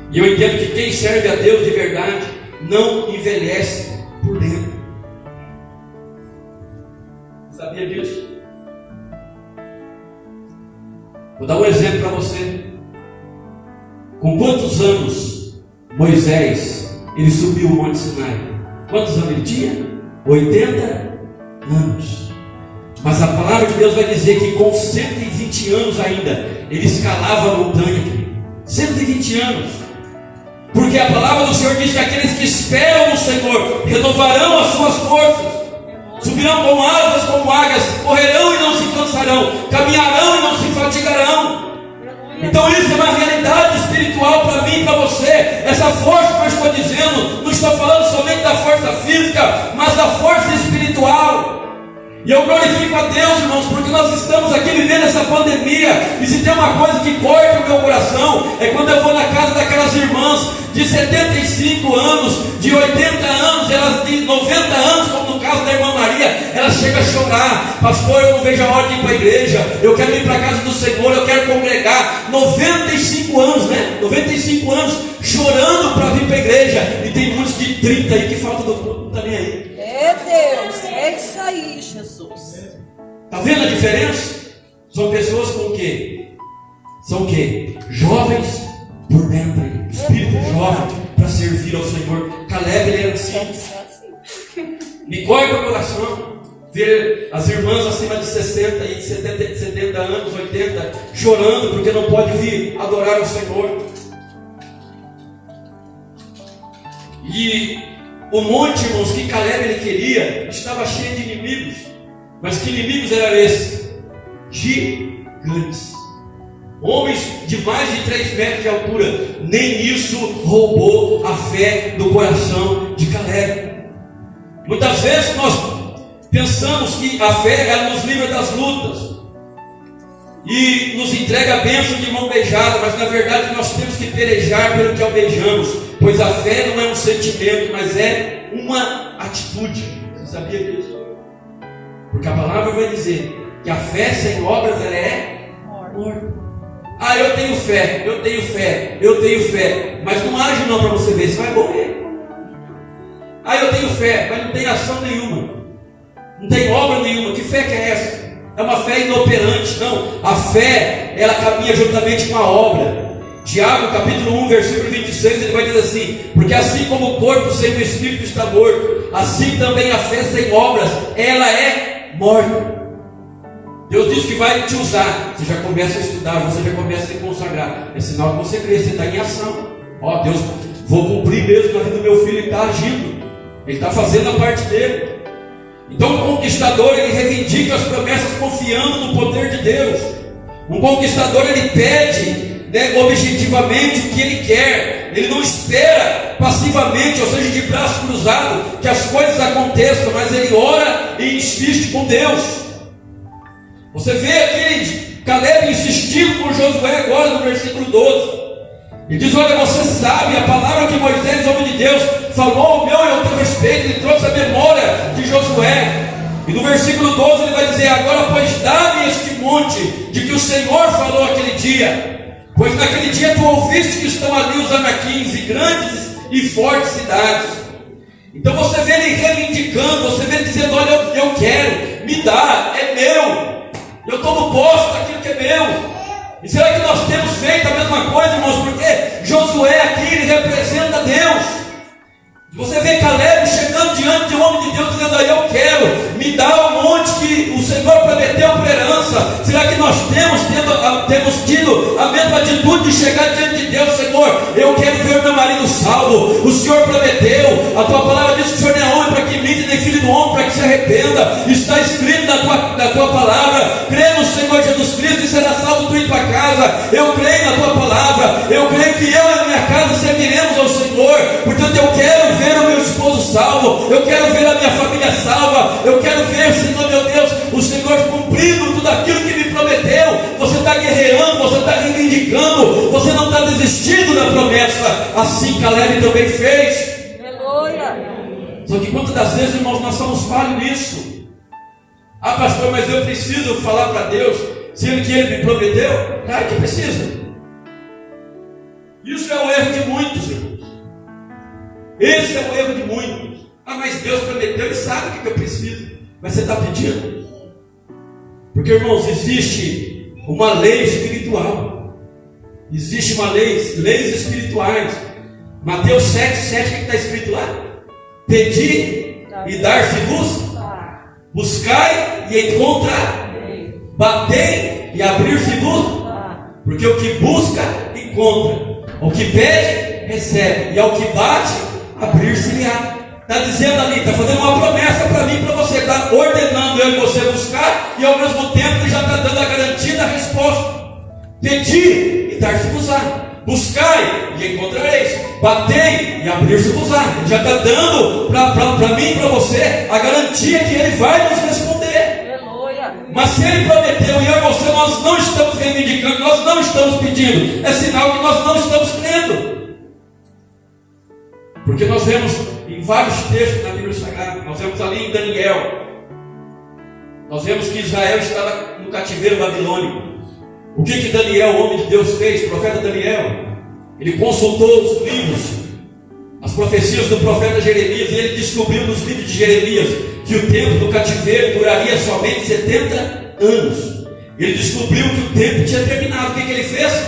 A: E eu entendo que quem serve a Deus de verdade, não envelhece por dentro. Sabia disso? Vou dar um exemplo para você. Com quantos anos Moisés ele subiu o Monte Sinai? Quantos anos ele tinha? 80 anos. Mas a palavra de Deus vai dizer que com 120 anos ainda ele escalava a montanha. 120 anos. Porque a palavra do Senhor diz que aqueles que esperam no Senhor renovarão as suas forças. Subirão com asas como águias, correrão e não se cansarão, caminharão e não se fatigarão. Então isso é uma realidade espiritual para mim e para você. Essa força que eu estou dizendo, não estou falando somente da força física, mas da força espiritual. E eu glorifico a Deus, irmãos, porque nós estamos aqui vivendo essa pandemia. E se tem uma coisa que corta o meu coração, é quando eu vou na casa daquelas irmãs de 75 anos, de 80 anos, elas de 90 anos, como no caso da irmã Maria, ela chega a chorar: pastor, eu não vejo a hora de ir para a igreja, eu quero ir para a casa do Senhor, eu quero congregar. 95 anos, né? 95 anos chorando para vir para a igreja. E tem muitos de 30 aí que falta do culto, não está nem aí.
C: É Deus, é isso aí, Jesus.
A: Está vendo a diferença? São pessoas com o quê? São o quê? Jovens por dentro, espírito jovem para servir ao Senhor. Caleb, ele era assim. Me corta o coração ver as irmãs acima de 60 e 70 anos, 80, chorando porque não pode vir adorar o Senhor. E o monte, irmãos, que Caleb ele queria, estava cheio de inimigos. Mas que inimigos eram esses? Gigantes. Homens de mais de 3 metros de altura. Nem isso roubou a fé do coração de Caleb. Muitas vezes nós pensamos que a fé ela nos livra das lutas e nos entrega a bênção de mão beijada, mas na verdade nós temos que pelejar pelo que almejamos, pois a fé não é um sentimento, mas é uma atitude. Você sabia disso? Porque a palavra vai dizer que a fé sem obras ela é morta. Ah, eu tenho fé, eu tenho fé, eu tenho fé, mas não age não para você ver, você vai morrer. Ah, eu tenho fé, mas não tem ação nenhuma, não tem obra nenhuma. Que fé que é essa? É uma fé inoperante. Não, a fé ela caminha juntamente com a obra. Tiago capítulo 1 versículo 26, ele vai dizer assim: porque assim como o corpo sem o espírito está morto, assim também a fé sem obras ela é morta. Deus diz que vai te usar. Você já começa a estudar, você já começa a se consagrar. É sinal que você crê, você está em ação. Ó, Deus, vou cumprir mesmo na vida do meu filho. Ele está agindo, ele está fazendo a parte dele. Então o conquistador ele reivindica as promessas confiando no poder de Deus. Um conquistador ele pede, né, objetivamente o que ele quer. Ele não espera passivamente, ou seja, de braço cruzado, que as coisas aconteçam, mas ele ora e insiste com Deus. Você vê aquele Caleb insistindo com Josué agora no versículo 12. Ele diz: olha, você sabe a palavra que Moisés, homem de Deus, falou ao meu e ao teu respeito. Ele trouxe a memória de Josué. E no versículo 12 ele vai dizer: agora pois dá-me este monte de que o Senhor falou aquele dia, pois naquele dia tu ouviste que estão ali os anaquins e grandes e fortes cidades. Então você vê ele reivindicando, você vê ele dizendo: olha, eu quero, me dá, é meu, eu tomo posse daquilo que é meu. E será que nós temos feito a mesma coisa, irmãos? Porque Josué aqui, ele representa Deus. Você vê Caleb chegando diante de um homem de Deus, dizendo: aí eu quero, me dá o monte que o Senhor prometeu por herança. Será que nós temos tido a mesma atitude de chegar diante de Deus? Senhor, eu quero ver meu marido salvo, o Senhor prometeu, a tua palavra diz que o Senhor não é homem para que minta, nem filho do homem para que se arrependa. Está escrito na tua palavra: crê no Senhor Jesus Cristo e será salvo tu e tua casa. Eu creio na tua palavra, eu creio que eu e a minha casa serviremos ao Senhor. Portanto, eu quero ver o meu esposo salvo, eu quero ver a minha família salva, eu quero ver, Senhor meu Deus, o Senhor cumprindo tudo aquilo que me prometeu. Você está guerreando, você está reivindicando, você não está desistindo da promessa, assim Caleb também fez.
C: Aleluia.
A: Só que quantas das vezes, irmãos, nós somos falhos nisso? Ah, pastor, mas eu preciso falar para Deus, sendo que Ele me prometeu? Claro que precisa. Isso é o erro de muitos, irmãos. Esse é o erro de muitos. Ah, mas Deus prometeu e sabe o que eu preciso. Mas você está pedindo? Porque, irmãos, existe uma lei espiritual. Existe uma leis espirituais. Mateus 7,7, o que está escrito lá? Pedi e dar-se-vos, buscai e encontrar, batei e abrir-se-vos, porque o que busca, encontra, o que pede, recebe, e ao que bate, abrir-se-lhe-á. Está dizendo ali, está fazendo uma promessa para mim e para você, está ordenando eu e você buscar, e ao mesmo tempo ele já está dando a garantia da resposta. Pedi e dar-se-vos-á, buscai e encontrareis, batei e abrir-se-vos-á. Ele já está dando para mim e para você a garantia que ele vai nos responder.
C: Aleluia.
A: Mas se ele prometeu e eu e você, nós não estamos reivindicando, nós não estamos pedindo, é sinal que nós não estamos crendo. Porque nós vemos em vários textos na Bíblia Sagrada, nós vemos ali em Daniel, nós vemos que Israel estava no cativeiro babilônico. O que Daniel, o homem de Deus, fez? O profeta Daniel, ele consultou os livros, as profecias do profeta Jeremias, e ele descobriu nos livros de Jeremias que o tempo do cativeiro duraria somente 70 anos. Ele descobriu que o tempo tinha terminado. O que ele fez?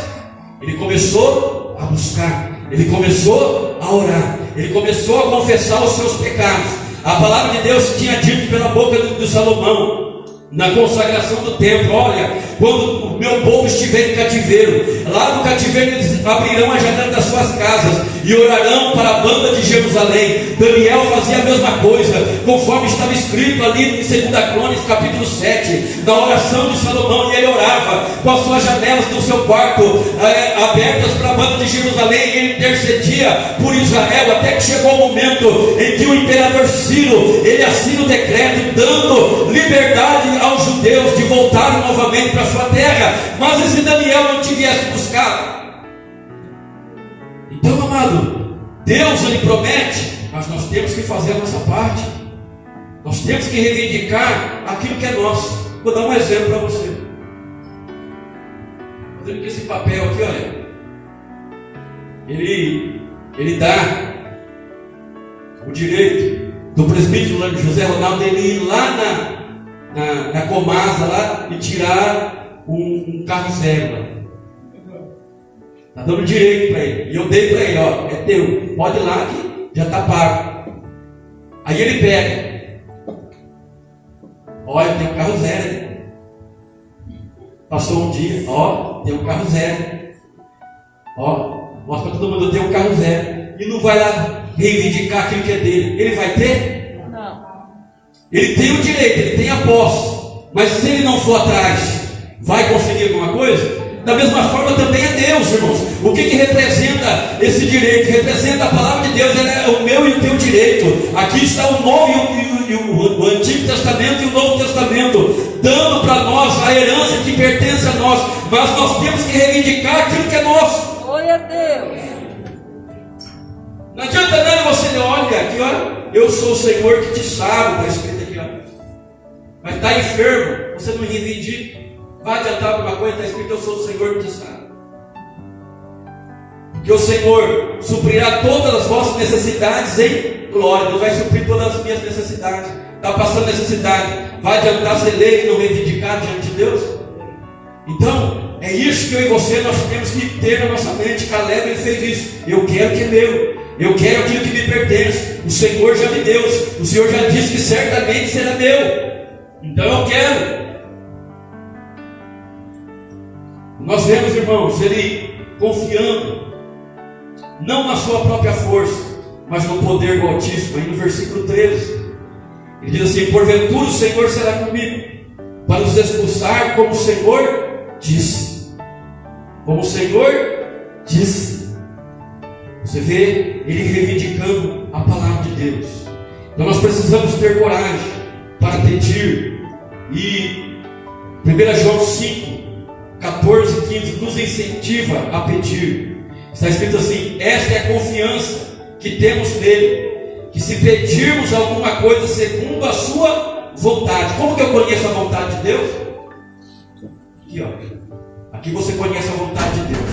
A: Ele começou a buscar, ele começou a orar, ele começou a confessar os seus pecados. A palavra de Deus tinha dito pela boca de Salomão, na consagração do templo: olha, quando o meu povo estiver em cativeiro, lá no cativeiro eles abrirão a janela das suas casas e orarão para a banda de Jerusalém. Daniel fazia a mesma coisa, conforme estava escrito ali em 2 Crônicas capítulo 7, na oração de Salomão. E ele orava com as suas janelas do seu quarto abertas para a banda de Jerusalém, e ele intercedia por Israel, até que chegou o momento em que o imperador Ciro, ele assina o decreto dando liberdade aos judeus de voltarem novamente para sua terra. Mas e se Daniel não tivesse buscado? Então, amado, Deus ele promete, mas nós temos que fazer a nossa parte. Nós temos que reivindicar aquilo que é nosso. Vou dar um exemplo para você. Fazendo com esse papel aqui, olha, ele dá o direito do presbítero José Ronaldo ele ir lá na Comasa lá e tirar um carro zero. Está dando direito para ele. E eu dei para ele: ó, é teu, pode ir lá que já está pago. Aí ele pega: olha, tem um carro zero. Passou um dia: ó, tem um carro zero. Ó, mostra para todo mundo: tem um carro zero. E não vai lá reivindicar aquilo que é dele. Ele vai ter?
C: Não.
A: Ele tem o direito, ele tem a posse. Mas se ele não for atrás, vai conseguir alguma coisa? Da mesma forma também é Deus, irmãos. O que representa esse direito? Representa a palavra de Deus, é o meu e o teu direito. Aqui está o Novo e o Antigo Testamento e o Novo Testamento, dando para nós a herança que pertence a nós. Mas nós temos que reivindicar aquilo que é nosso.
C: Glória a Deus.
A: Não adianta nada você olha aqui, olha, eu sou o Senhor que te salva, está escrito aqui, ó. está enfermo, você não reivindica. Vai adiantar alguma coisa? Está escrito: eu sou o Senhor que sabe. Porque o Senhor suprirá todas as vossas necessidades em glória. Deus vai suprir todas as minhas necessidades. Está passando necessidade, vai adiantar você ler e não reivindicar diante de Deus? Então, é isso que eu e você nós temos que ter na nossa mente. Caleb, ele fez isso. Eu quero o que é meu, eu quero aquilo que me pertence. O Senhor já me deu, o Senhor já disse que certamente será meu, então eu quero. Nós vemos, irmãos, ele confiando não na sua própria força, mas no poder do Altíssimo. Aí no versículo 13 ele diz assim: porventura o Senhor será comigo para os expulsar, como o Senhor disse. Como o Senhor disse. Você vê ele reivindicando a palavra de Deus. Então nós precisamos ter coragem para pedir. E 1 João 5, 14 e 15 nos incentiva a pedir. Está escrito assim: esta é a confiança que temos nele, que se pedirmos alguma coisa segundo a sua vontade. Como que eu conheço a vontade de Deus? Aqui, ó. Aqui você conhece a vontade de Deus.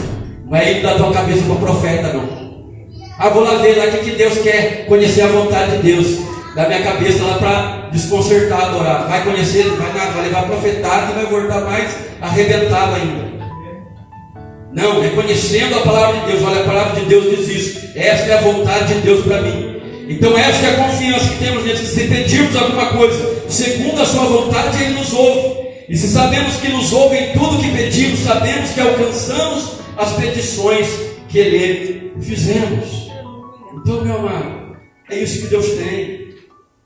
A: Não é indo da tua cabeça para o profeta, não. Vou lá ver lá o que Deus quer. Conhecer a vontade de Deus. Da minha cabeça lá para desconcertar, adorar. Vai conhecer, vai nada, vai levar profetado e vai voltar mais arrebentado ainda. Não, reconhecendo a palavra de Deus. Olha, a palavra de Deus diz isso. Esta é a vontade de Deus para mim. Então esta é a confiança que temos nele, que se pedirmos alguma coisa segundo a sua vontade, ele nos ouve. E se sabemos que nos ouve em tudo que pedimos, sabemos que alcançamos as petições que lhe fizemos. Então, meu amado, é isso que Deus tem.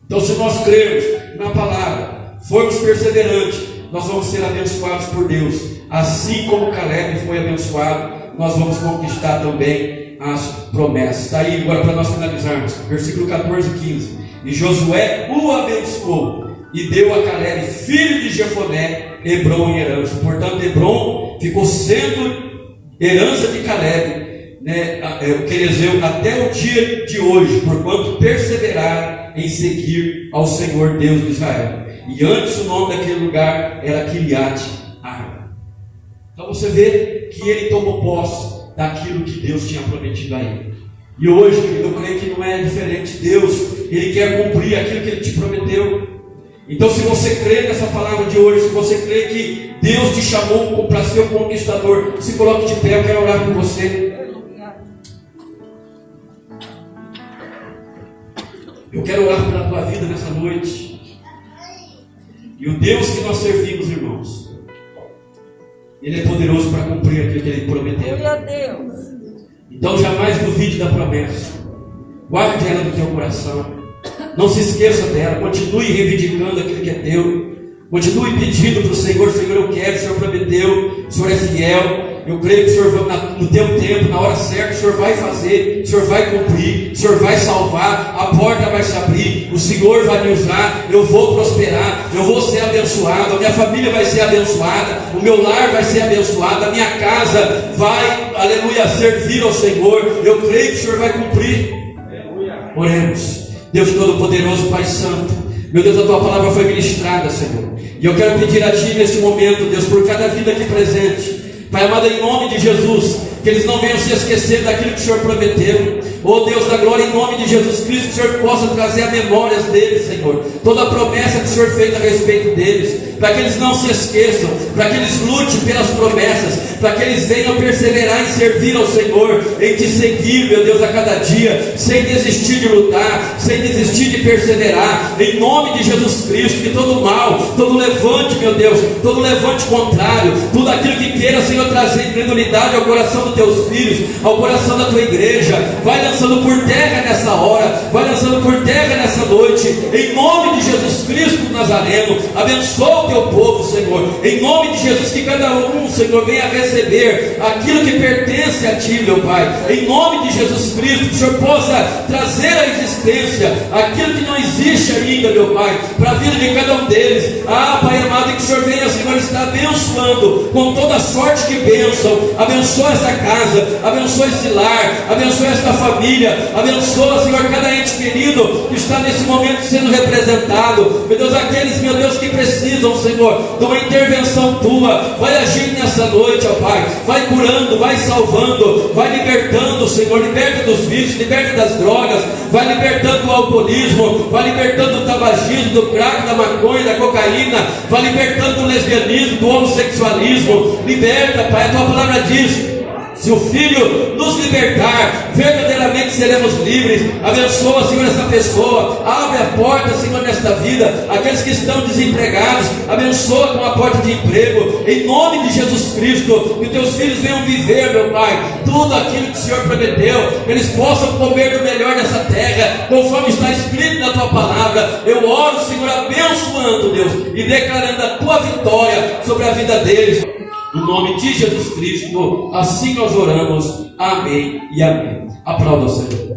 A: Então, se nós crermos na palavra, formos perseverantes, nós vamos ser abençoados por Deus. Assim como Caleb foi abençoado, nós vamos conquistar também as promessas. Está aí agora para nós finalizarmos. Versículo 14 e 15. E Josué o abençoou e deu a Caleb, filho de Jefoné, Hebrom em herança. Portanto, Hebrom ficou sendo herança de Caleb, o querezeu, até o dia de hoje, porquanto perseverar em seguir ao Senhor Deus de Israel. E antes o nome daquele lugar era Kiriat Arba. Então você vê que ele tomou posse daquilo que Deus tinha prometido a ele. E hoje eu creio que não é diferente. Deus, ele quer cumprir aquilo que ele te prometeu. Então, se você crê nessa palavra de hoje, se você crê que Deus te chamou para ser um conquistador, se coloque de pé. Eu quero orar por você. Eu quero orar pela tua vida nessa noite. E o Deus que nós servimos, irmãos, Ele é poderoso para cumprir aquilo que Ele prometeu. Então jamais duvide da promessa. Guarde ela no teu coração. Não se esqueça dela. Continue reivindicando aquilo que é teu. Continue pedindo para o Senhor: Senhor, eu quero, o Senhor prometeu, o Senhor é fiel. Eu creio que o Senhor, no teu tempo, na hora certa, o Senhor vai fazer, o Senhor vai cumprir, o Senhor vai salvar, a porta vai se abrir, o Senhor vai me usar, eu vou prosperar, eu vou ser abençoado, a minha família vai ser abençoada, o meu lar vai ser abençoado, a minha casa vai, aleluia, servir ao Senhor. Eu creio que o Senhor vai cumprir. Oremos. Deus Todo-Poderoso, Pai Santo, meu Deus, a Tua palavra foi ministrada, Senhor, e eu quero pedir a Ti neste momento, Deus, por cada vida aqui presente, Pai amado, em nome de Jesus, que eles não venham se esquecer daquilo que o Senhor prometeu. Oh Deus da glória, em nome de Jesus Cristo, que o Senhor possa trazer a memórias deles, Senhor, toda a promessa que o Senhor fez a respeito deles, para que eles não se esqueçam, para que eles lutem pelas promessas, para que eles venham perseverar em servir ao Senhor, em te seguir, meu Deus, a cada dia, sem desistir de lutar, sem desistir de perseverar, em nome de Jesus Cristo. Que todo mal, todo levante, meu Deus, todo levante contrário, tudo aquilo que queira, Senhor, trazer incredulidade ao coração dos teus filhos, ao coração da tua igreja, vai lançando por terra nessa hora, vai lançando por terra nessa noite, em nome de Jesus Cristo Nazareno. Abençoa o teu povo, Senhor, em nome de Jesus, que cada um, Senhor, venha receber aquilo que pertence a Ti, meu Pai, em nome de Jesus Cristo, que o Senhor possa trazer à existência aquilo que não existe ainda, meu Pai, para a vida de cada um deles. Pai amado, que o Senhor venha, Senhor, estar abençoando com toda sorte de bênção. Abençoa essa casa, abençoa esse lar, abençoa esta família, abençoa, Senhor, cada ente querido que está nesse momento sendo representado, meu Deus, aqueles, meu Deus, que precisam, Senhor, de uma intervenção tua, vai agir nessa noite, ó Pai, vai curando, vai salvando, vai libertando, Senhor, liberta dos vícios, liberta das drogas, vai libertando do alcoolismo, vai libertando do tabagismo, do crack, da maconha, da cocaína, vai libertando do lesbianismo, do homossexualismo, liberta, Pai, a tua palavra diz: se o Filho nos libertar, verdadeiramente seremos livres. Abençoa, Senhor, essa pessoa. Abre a porta, Senhor, nesta vida. Aqueles que estão desempregados, abençoa com a porta de emprego. Em nome de Jesus Cristo, que teus filhos venham viver, meu Pai, tudo aquilo que o Senhor prometeu. Eles possam comer do melhor dessa terra, conforme está escrito na tua palavra. Eu oro, Senhor, abençoando, Deus, e declarando a tua vitória sobre a vida deles. No nome de Jesus Cristo, assim nós oramos. Amém e amém. Aplauda o Senhor.